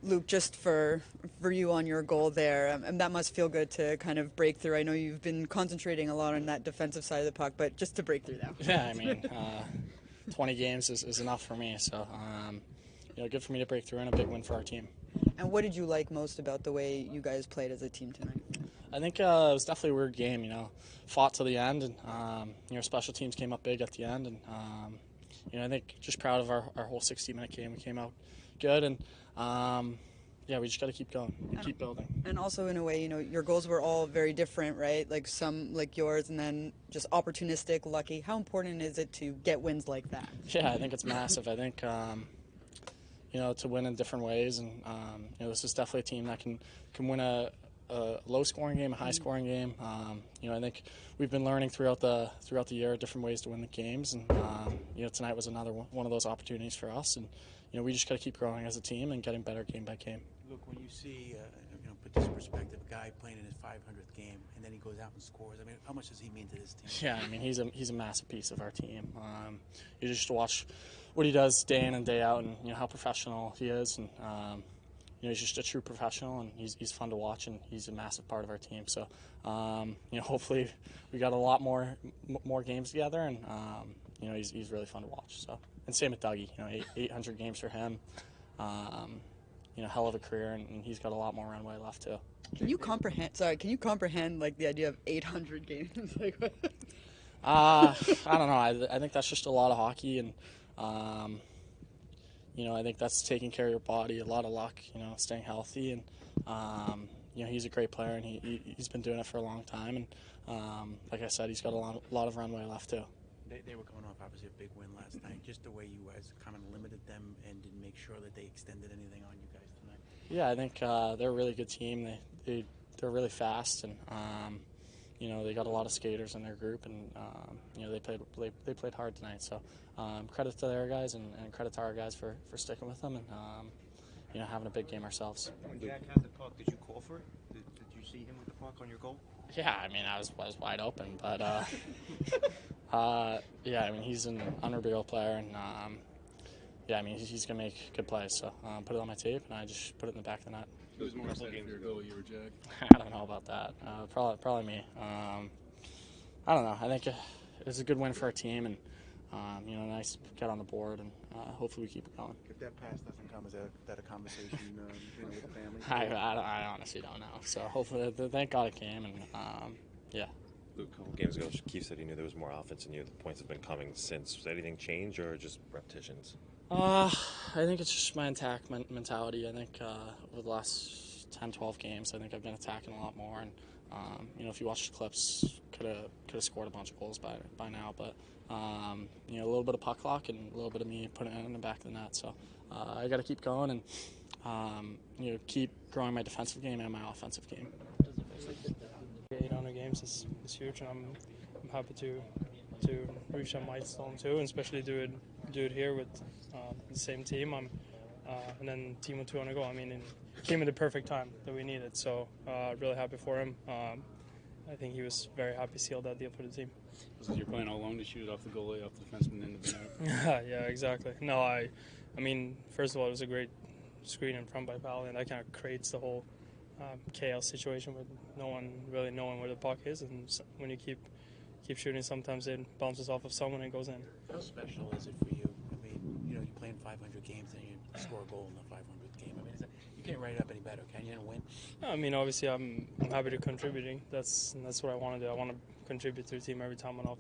Luke, just for you on your goal there, and that must feel good to kind of break through. I know you've been concentrating a lot on that defensive side of the puck, but just to break through that. Yeah, I mean, 20 games is enough for me, so good for me to break through and a big win for our team. And what did you like most about the way you guys played as a team tonight? I think it was definitely a weird game, fought to the end, and special teams came up big at the end, and I think just proud of our whole 60-minute game. We came out good, and we just got to keep going and keep building. And also, in a way, your goals were all very different, right? Like some like yours, and then just opportunistic, lucky. How important is it to get wins like that? Yeah, I think it's massive. I think to win in different ways, and this is definitely a team that can win a low-scoring game, a high-scoring game. I think we've been learning throughout the year different ways to win the games, and tonight was another one of those opportunities for us. And we just got to keep growing as a team and getting better game by game. Look, when you see, put this perspective, a guy playing in his 500th game, and then he goes out and scores. I mean, how much does he mean to this team? Yeah, I mean, he's a massive piece of our team. You just watch what he does day in and day out, and how professional he is, and he's just a true professional, and he's fun to watch, and he's a massive part of our team. So, hopefully we got a lot more games together, and he's really fun to watch. So, and same with Dougie. 800 games for him. Hell of a career, and he's got a lot more runway left too. Can you comprehend like the idea of 800 games? I don't know. I think that's just a lot of hockey, and I think that's taking care of your body, a lot of luck, staying healthy, and he's a great player, and he's been doing it for a long time, and like I said, he's got a lot of runway left too. They were coming off obviously a big win last night. Just the way you guys kind of limited them and didn't make sure that they extended anything on you guys tonight. Yeah, I think they're a really good team. They're really fast, and they got a lot of skaters in their group, and they played hard tonight. So credit to their guys, and credit to our guys for sticking with them, and having a big game ourselves. When Jack had the puck, did you call for it? Did you see him with the puck on your goal? Yeah, I mean, I was wide open, but he's an unreal player, and he's gonna make good plays. So put it on my tape, and I just put it in the back of the net. It was more excited for your goal, you were Jack. I don't know about that. Probably me. I don't know. I think it was a good win for our team, and nice to get on the board, and hopefully we keep it going. If that pass doesn't come, is that a conversation with the family? I honestly don't know. So hopefully, thank God it came, and yeah. Luke, a couple games ago, Keefe said he knew there was more offense in you. The points have been coming since. Does anything change, or just repetitions? I think it's just my attack mentality. I think over the last 10, 12 games, I think I've been attacking a lot more. And if you watch the clips, could have scored a bunch of goals by now. But a little bit of puck luck and a little bit of me putting it in the back of the net. So I got to keep going and keep growing my defensive game and my offensive game. 800 games is huge, and I'm happy to reach that milestone too, and especially do it here with the same team. And then team with 200 goal. I mean, it came at the perfect time that we needed. So really happy for him. I think he was very happy to seal that deal for the team. Was it you're playing all alone to shoot it off the goalie, off the defenseman, into the net? Yeah, exactly. No, I mean, first of all, it was a great screen in front by Pally, and that kind of creates the whole chaos situation with no one really knowing where the puck is, and when you keep shooting, sometimes it bounces off of someone and goes in. How special is it for you? I mean, you're playing 500 games and you score a goal in the 500th game. I mean, you can't write it up any better, can you, and win? I mean, obviously, I'm happy to contributing. That's what I want to do. I want to contribute to the team every time I'm on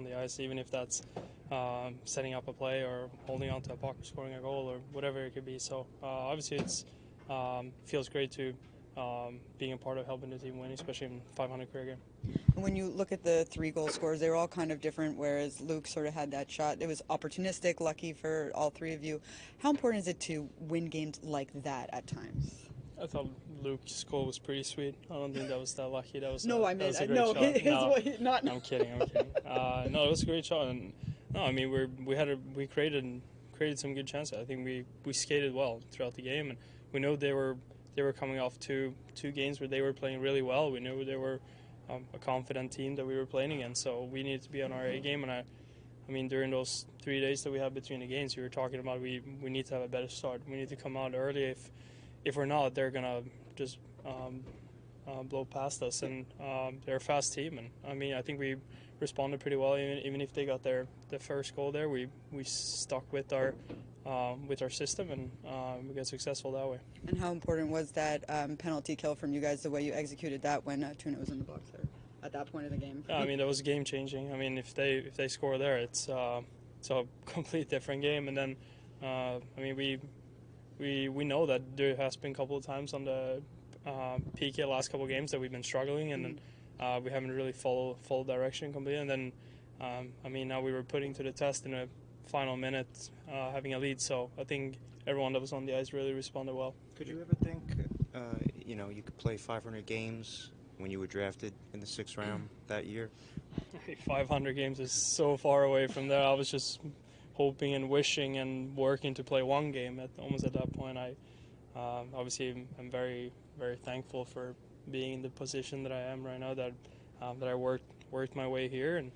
the ice, even if that's setting up a play or holding on to a puck or scoring a goal or whatever it could be. So obviously, it's feels great to being a part of helping the team win, especially in 500 career game. When you look at the 3 goal scores, they were all kind of different, whereas Luke sort of had that shot. It was opportunistic, lucky for all 3 of you. How important is it to win games like that at times? I thought Luke's goal was pretty sweet. I don't think that was that lucky. That was no, a great shot. Not. I'm kidding. No, it was a great shot. And no, I mean we created some good chances. I think we skated well throughout the game, and we know they were coming off two games where they were playing really well. We knew they were a confident team that we were playing against, so we needed to be on our A game. And I mean, during those 3 days that we had between the games, we were talking about we need to have a better start. We need to come out early. If we're not, they're gonna just blow past us. And they're a fast team. And I mean, I think we responded pretty well. Even if they got their first goal there, we stuck with our system, and we got successful that way. And how important was that penalty kill from you guys, the way you executed that when Tuna was in the box there at that point of the game? Yeah, I mean, that was game changing. I mean, if they score there, it's a complete different game. And then, I mean, we know that there has been a couple of times on the PK last couple of games that we've been struggling, and then we haven't really followed direction completely. And then, I mean, now we were putting to the test in a final minute, having a lead. So I think everyone that was on the ice really responded well. Could you ever think, you could play 500 games when you were drafted in the 6th round that year? 500 games is so far away from there. I was just hoping and wishing and working to play one game almost at that point. I obviously am very, very thankful for being in the position that I am right now, that I worked my way here, and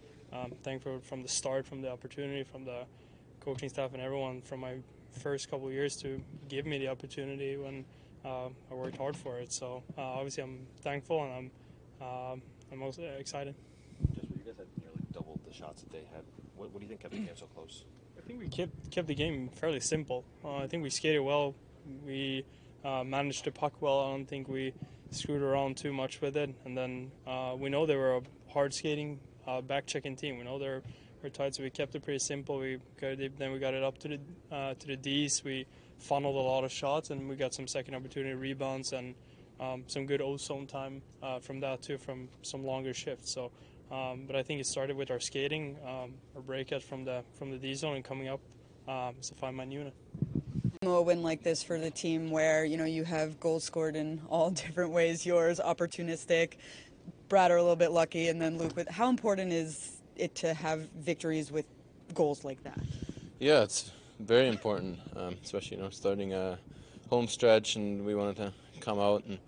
thankful from the start, from the opportunity, from the coaching staff and everyone from my first couple of years to give me the opportunity when I worked hard for it. So obviously I'm thankful, and I'm also excited. Just you guys had nearly doubled the shots that they had. What do you think kept the game so close? I think we kept the game fairly simple. I think we skated well. We managed the puck well. I don't think we screwed around too much with it. And then we know they were a hard skating, back checking team. We know they're tight, so we kept it pretty simple. We got it up to the D's. We funneled a lot of shots, and we got some second opportunity rebounds and some good O-zone time from that too, from some longer shifts. So, but I think it started with our skating, our breakout from the D zone and coming up to find my unit. A win like this for the team, where you have goals scored in all different ways. Yours opportunistic, Bratt are a little bit lucky, and then Luke. But how important is it to have victories with goals like that? Yeah, it's very important, especially starting a home stretch, and we wanted to come out and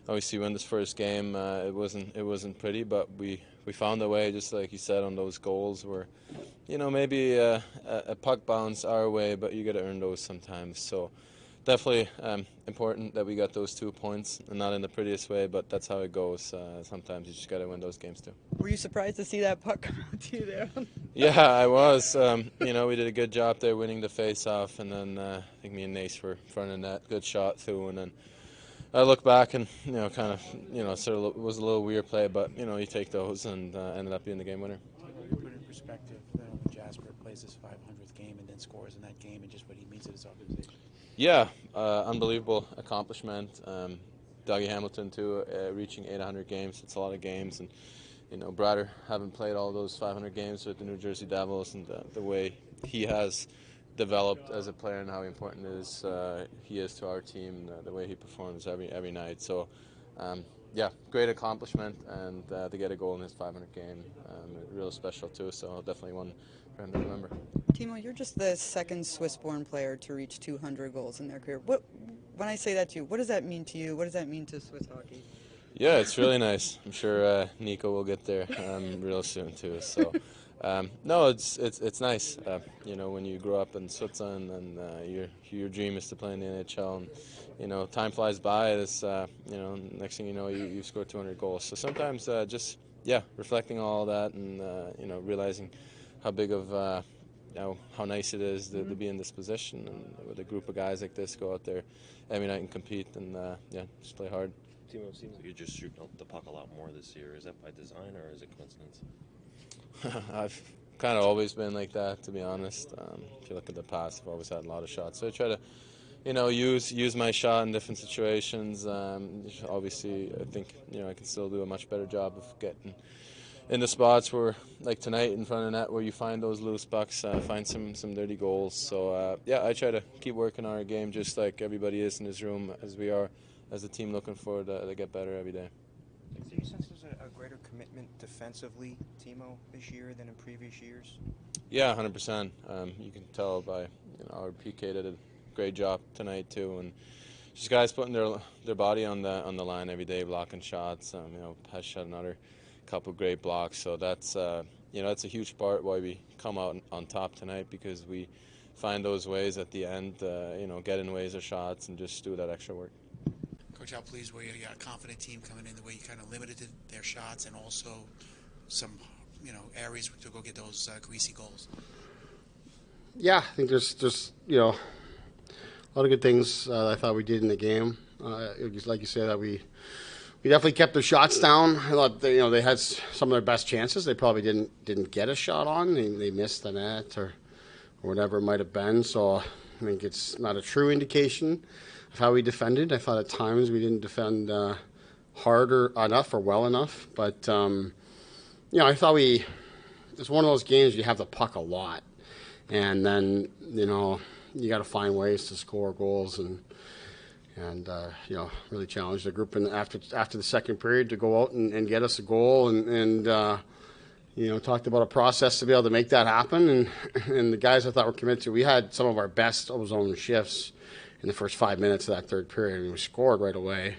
obviously win this first game. It wasn't pretty, but we found a way, just like you said, on those goals where maybe a puck bounce our way, but you got to earn those sometimes. So definitely important that we got those 2 points, and not in the prettiest way, but that's how it goes. Sometimes you just got to win those games too. Were you surprised to see that puck come out to you there? Yeah, I was. We did a good job there winning the face-off, and then I think me and Nace were in front of net. Good shot through, and then I look back and sort of it was a little weird play, but you take those, and ended up being the game winner. You put it in perspective, when Jasper plays his 500th game and then scores in that game, and just what he means to this organization. Yeah, unbelievable accomplishment. Dougie Hamilton too, reaching 800 games. It's a lot of games, and Bratt haven't played all those 500 games with the New Jersey Devils, and the way he has developed as a player and how important he is to our team, the way he performs every night. So, great accomplishment, and to get a goal in his 500 game, real special too. So definitely one for him to remember. Timo, you're just the second Swiss-born player to reach 200 goals in their career. When I say that to you, what does that mean to you? What does that mean to Swiss hockey? Yeah, it's really nice. I'm sure Nico will get there real soon too. So, no, it's nice. When you grow up in Switzerland and your dream is to play in the NHL, and time flies by. It's next thing you know, you score 200 goals. So sometimes reflecting on all that and realizing how big of how nice it is to be in this position, and with a group of guys like this go out there every night and compete and just play hard. Timo, it seems like you're just shooting the puck a lot more this year. Is that by design or is it coincidence? I've kind of always been like that, to be honest. If you look at the past, I've always had a lot of shots. So I try to, use my shot in different situations. Obviously, I think I can still do a much better job of getting in the spots where, like tonight, in front of the net, where you find those loose pucks, find some dirty goals. So I try to keep working on our game, just like everybody is in this room, as we are as a team, looking forward to get better every day. Do you sense there's a greater commitment defensively, Timo, this year than in previous years? Yeah, 100%. You can tell by our PK did a great job tonight too, and just guys putting their body on the line every day, blocking shots. Pes had another couple great blocks, so that's that's a huge part why we come out on top tonight, because we find those ways at the end, get in ways of shots and just do that extra work. Coach, how pleased were you? You got a confident team coming in, the way you kind of limited their shots, and also some, areas to go get those greasy goals. Yeah, I think there's a lot of good things I thought we did in the game. Like you said, that we definitely kept their shots down. I thought they had some of their best chances. They probably didn't get a shot on. They missed the net or whatever it might have been. So I think it's not a true indication of how we defended. I thought at times we didn't defend hard enough or well enough. But I thought it's one of those games you have the puck a lot, and then you got to find ways to score goals and really challenge the group. And after the second period to go out and get us a goal and talked about a process to be able to make that happen. And the guys I thought were committed to. We had some of our best ozone shifts in the first 5 minutes of that third period. We scored right away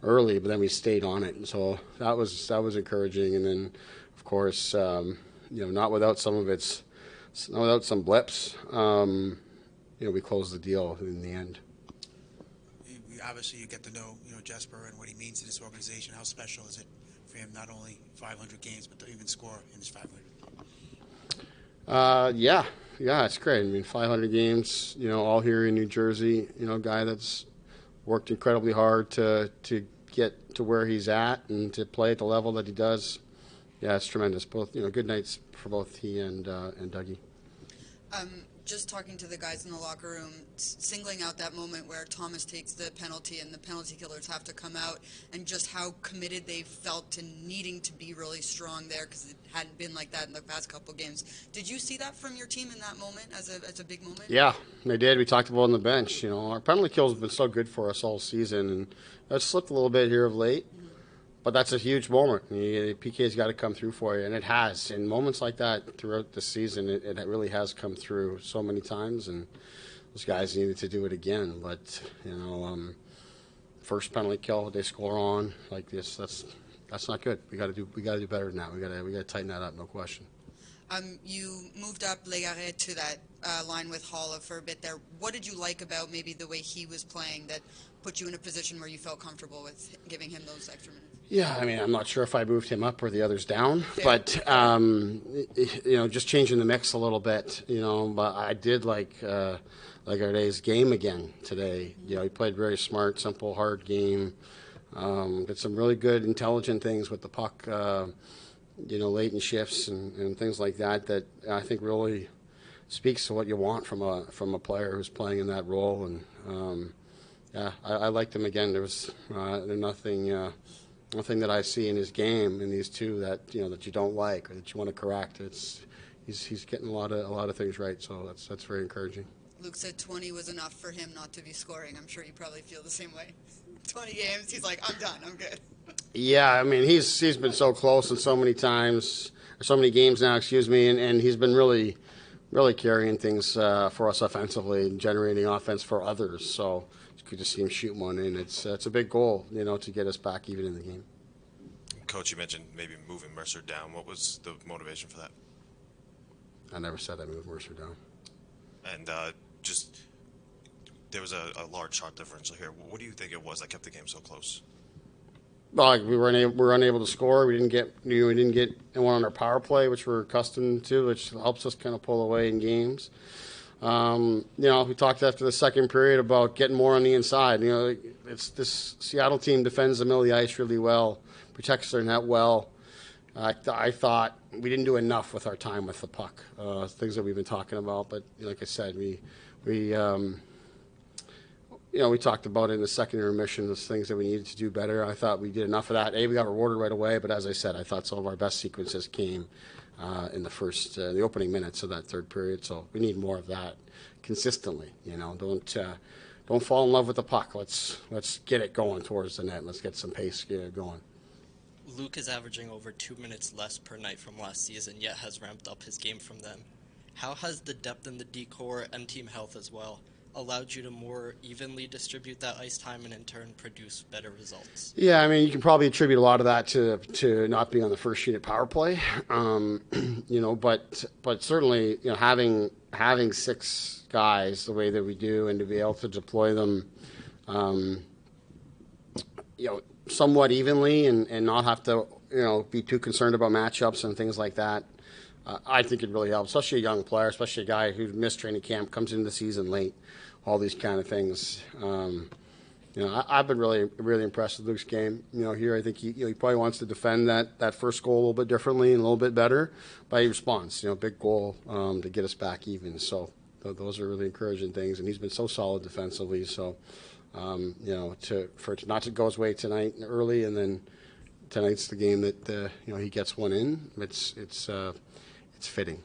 early, but then we stayed on it. And so that was encouraging. And then, of course, not without some blips, we closed the deal in the end. Obviously, you get to know, Jesper and what he means to this organization. How special is it for him, not only 500 games, but to even score in his 500? Yeah, it's great. 500 games, all here in New Jersey. Guy that's worked incredibly hard to get to where he's at and to play at the level that he does. Yeah, it's tremendous. Both, good nights for both he and Dougie. Just talking to the guys in the locker room, singling out that moment where Thomas takes the penalty and the penalty killers have to come out, and just how committed they felt to needing to be really strong there, because it hadn't been like that in the past couple games. Did you see that from your team in that moment as a big moment? Yeah, they did. We talked about it on the bench. Our penalty kills have been so good for us all season, and that's slipped a little bit here of late. But that's a huge moment. PK's got to come through for you, and it has. In moments like that throughout the season, it really has come through so many times, and those guys needed to do it again. But first penalty kill they score on like this, that's not good. We got to do better than that. We got to tighten that up, no question. You moved up Legaret to that line with Holla for a bit there. What did you like about maybe the way he was playing that put you in a position where you felt comfortable with giving him those extra minutes? Yeah, I'm not sure if I moved him up or the others down, Fair. But just changing the mix a little bit. But I did like Legaret's game again today. He played very smart, simple, hard game. Did some really good, intelligent things with the puck. Late in shifts and things like that I think really speaks to what you want from a player who's playing in that role. And I liked him again. There's nothing that I see in his game in these two that that you don't like or that you want to correct. He's getting a lot of things right. So that's very encouraging. Luke said 20 was enough for him not to be scoring. I'm sure you probably feel the same way. 20 games, he's like, I'm done, I'm good. Yeah, he's been so close and so many times, or so many games now, and he's been really, really carrying things for us offensively and generating offense for others. So it's good to see him shoot one in. It's a big goal, to get us back even in the game. Coach, you mentioned maybe moving Mercer down. What was the motivation for that? I never said I moved Mercer down. And there was a large shot differential here. What do you think it was that kept the game so close? Well, we were unable to score. We didn't get one on our power play, which we're accustomed to, which helps us kind of pull away in games. We talked after the second period about getting more on the inside. It's this Seattle team defends the middle of the ice really well, protects their net well. I thought we didn't do enough with our time with the puck, things that we've been talking about. But like I said, we talked about it in the second intermission, those things that we needed to do better. I thought we did enough of that. We got rewarded right away, but as I said, I thought some of our best sequences came in the opening minutes of that third period. So we need more of that consistently. Don't fall in love with the puck. Let's get it going towards the net. Let's get some pace going. Luke is averaging over 2 minutes less per night from last season, yet has ramped up his game from then. How has the depth in the D-core and team health as well allowed you to more evenly distribute that ice time and in turn produce better results? Yeah, I mean, you can probably attribute a lot of that to not being on the first unit power play, but certainly, having 6 guys the way that we do and to be able to deploy them, somewhat evenly and not have to, be too concerned about matchups and things like that. I think it really helps, especially a young player, especially a guy who missed training camp, comes into the season late, all these kind of things. I've been really, really impressed with Luke's game. Here I think he probably wants to defend that first goal a little bit differently and a little bit better, but he responds. Big goal to get us back even. So those are really encouraging things, and he's been so solid defensively. So for it not to go his way tonight early, and then tonight's the game that he gets one in. It's fitting.